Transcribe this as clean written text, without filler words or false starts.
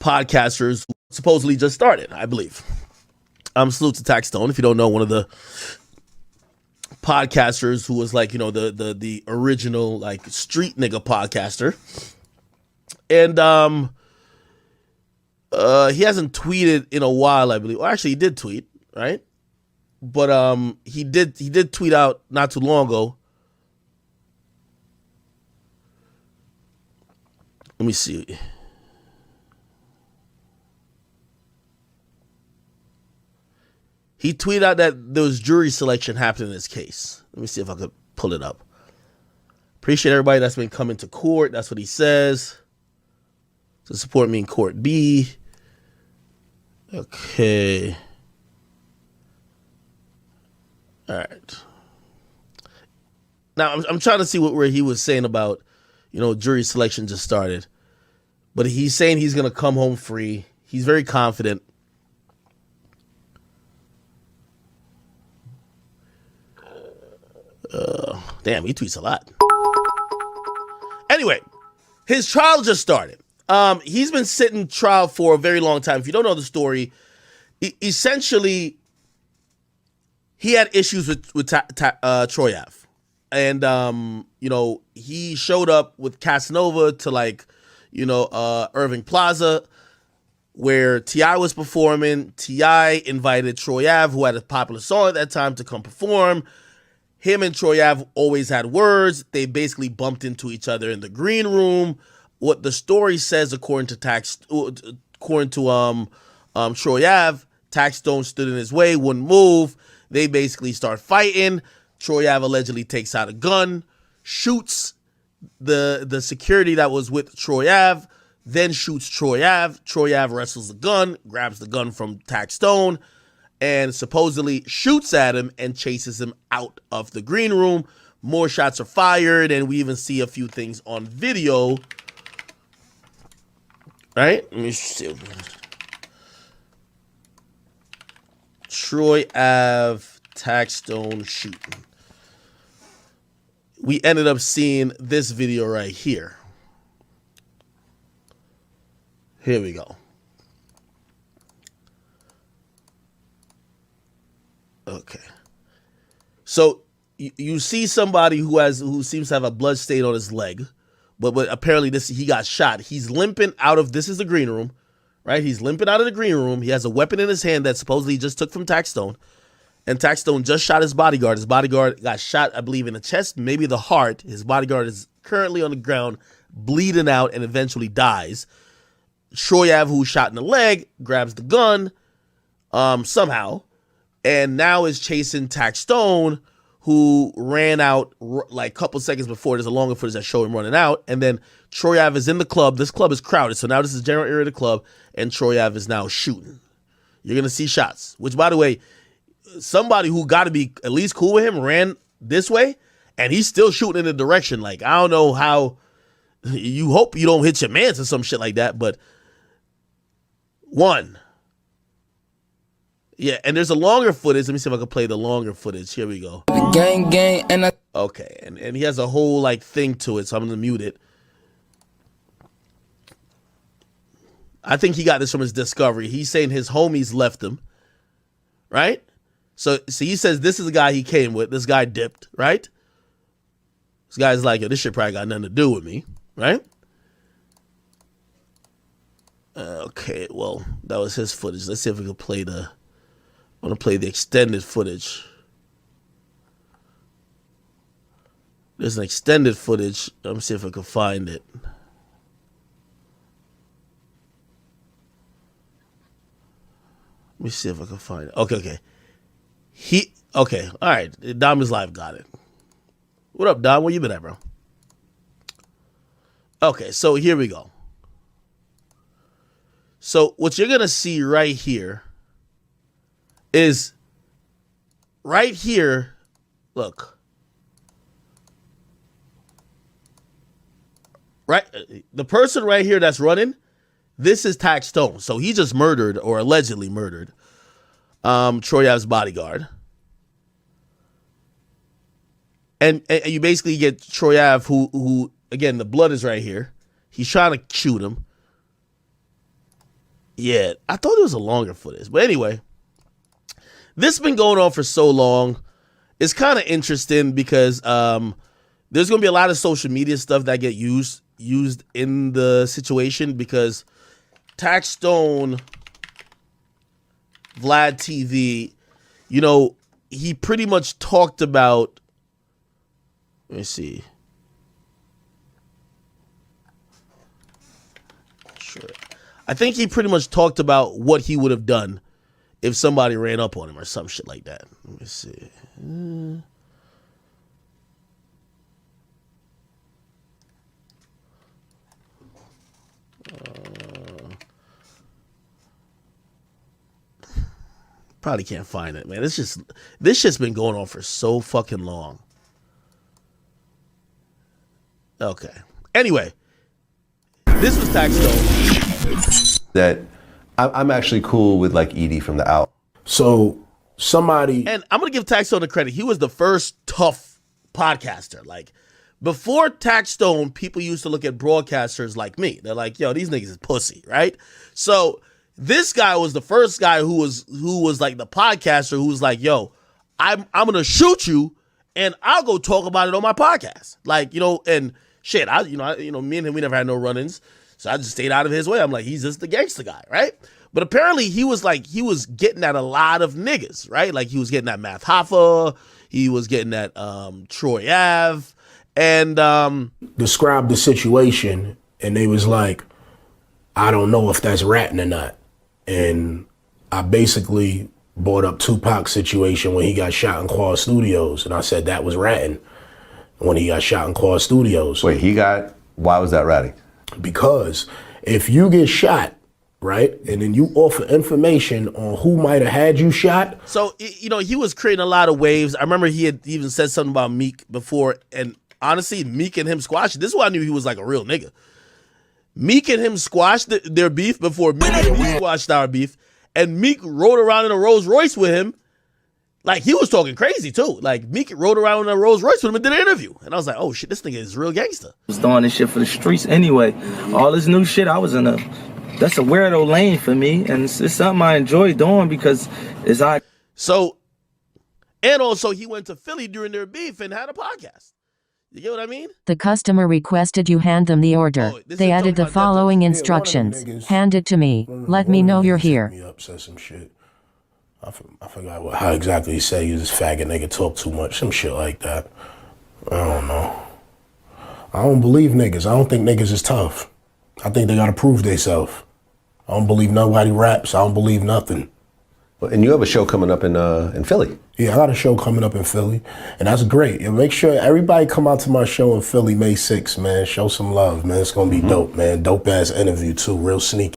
podcasters who supposedly just started, I believe. Salute to Taxstone. If you don't know, one of the podcasters who was like, the original like street nigga podcaster. And he hasn't tweeted in a while, I believe. Well, actually, he did tweet, right? But he did tweet out not too long ago. Let me see. He tweeted out that there was jury selection happening in this case. Let me see if I could pull it up. Appreciate everybody that's been coming to court. That's what he says. To support me in court B. Okay. All right. Now, I'm trying to see where he was saying about, jury selection just started. But he's saying he's going to come home free. He's very confident. Damn, he tweets a lot. Anyway, his trial just started. He's been sitting trial for a very long time. If you don't know the story, essentially, he had issues with Troy Ave. And, he showed up with Casanova to Irving Plaza where T.I. was performing. T.I. invited Troy Ave, who had a popular song at that time, to come perform. Him and Troy Ave always had words. They basically bumped into each other in the green room. What the story says, according to Troy Ave, Taxstone stood in his way, wouldn't move. They basically start fighting. Troy Ave allegedly takes out a gun, shoots the security that was with Troy Ave, then shoots Troy Ave. Troy Ave wrestles the gun, grabs the gun from Taxstone, and supposedly shoots at him and chases him out of the green room. More shots are fired, and we even see a few things on video. Right? Let me see. Troy Ave, Taxstone shooting. We ended up seeing this video right here. Here we go. Okay. So you see somebody who seems to have a blood stain on his leg, but apparently he got shot. He's limping out of, this is the green room, right? He's limping out of the green room. He has a weapon in his hand that supposedly he just took from Taxstone. And Taxstone just shot his bodyguard. His bodyguard got shot, I believe, in the chest, maybe the heart. His bodyguard is currently on the ground, bleeding out, and eventually dies. Troy Ave, who's shot in the leg, grabs the gun somehow, and now is chasing Taxstone, who ran out like a couple seconds before. There's a longer footage that show him running out. And then Troy Ave is in the club. This club is crowded. So now this is the general area of the club, and Troy Ave is now shooting. You're going to see shots, which, by the way, somebody who got to be at least cool with him ran this way, and he's still shooting in the direction. Like, I don't know how. You hope you don't hit your mans or some shit like that, but one. Yeah, and there's a longer footage. Let me see if I can play the longer footage. Here we go. Gang, and okay, and he has a whole like thing to it, so I'm gonna mute it. I think he got this from his discovery. He's saying his homies left him, right? So he says this is the guy he came with. This guy dipped, right? This guy's like, yo, this shit probably got nothing to do with me, right? Okay, well, that was his footage. Let's see if we can play the. I want to play the extended footage. There's an extended footage. Let me see if I can find it. Let me see if I can find it. Okay. Okay. All right. Dom is live. Got it. What up, Dom? Where you been at, bro? Okay, so here we go. So what you're going to see right here is right here. Look. Right. The person right here that's running, this is Taxstone. So he just murdered or allegedly murdered Troy Ave's bodyguard. And you basically get Troy Ave, who again, the blood is right here. He's trying to shoot him. Yeah, I thought there was a longer footage. But anyway, this has been going on for so long. It's kind of interesting because there's going to be a lot of social media stuff that get used in the situation because Taxstone, Vlad TV, you know, he pretty much talked about, let me see. Sure. I think he pretty much talked about what he would have done if somebody ran up on him or some shit like that. Let me see. Probably can't find it, man. This shit's been going on for so fucking long. Okay. Anyway, this was Taxstone. That I'm actually cool with like Edie from the Out. So somebody, and I'm gonna give Taxstone the credit. He was the first tough podcaster. Like before Taxstone, people used to look at broadcasters like me. They're like, yo, these niggas is pussy, right? So this guy was the first guy who was like the podcaster who was like, yo, I'm gonna shoot you and I'll go talk about it on my podcast. Like, you know, and shit, me and him, we never had no run-ins. So I just stayed out of his way. I'm like, he's just the gangster guy, right? But apparently he was getting at a lot of niggas, right? Like he was getting at Math Hoffa, he was getting at Troy Ave, and described the situation, and they was like, I don't know if that's ratting or not. And I basically brought up Tupac's situation when he got shot in Quad Studios, and I said that was ratting when he got shot in Quad Studios. Wait, why was that ratting? Because if you get shot, right, and then you offer information on who might have had you shot. So, you know, he was creating a lot of waves. I remember he had even said something about Meek before, and honestly, Meek and him squashed. This is why I knew he was like a real nigga. Meek and him squashed their beef before Meek and we squashed our beef, and Meek rode around in a Rolls Royce with him. Like, he was talking crazy, too. Like, Meek rode around in a Rolls Royce with him and did an interview. And I was like, oh, shit, this nigga is real gangster. I was doing this shit for the streets anyway. All this new shit, that's a weirdo lane for me. And it's something I enjoy doing because it's I. So, and also he went to Philly during their beef and had a podcast. You get what I mean? The customer requested you hand them the order. They added the following instructions. Hand it to me. Let me know you're here. Me up, said some shit. I forgot how exactly he said. He was this faggot nigga, talk too much, some shit like that. I don't know. I don't believe niggas. I don't think niggas is tough. I think they gotta prove themselves. I don't believe nobody raps. I don't believe nothing. And you have a show coming up in Philly. Yeah, I got a show coming up in Philly, and that's great. And make sure everybody come out to my show in Philly May 6th, man. Show some love, man. It's gonna be dope, man. Dope ass interview too, real sneaky.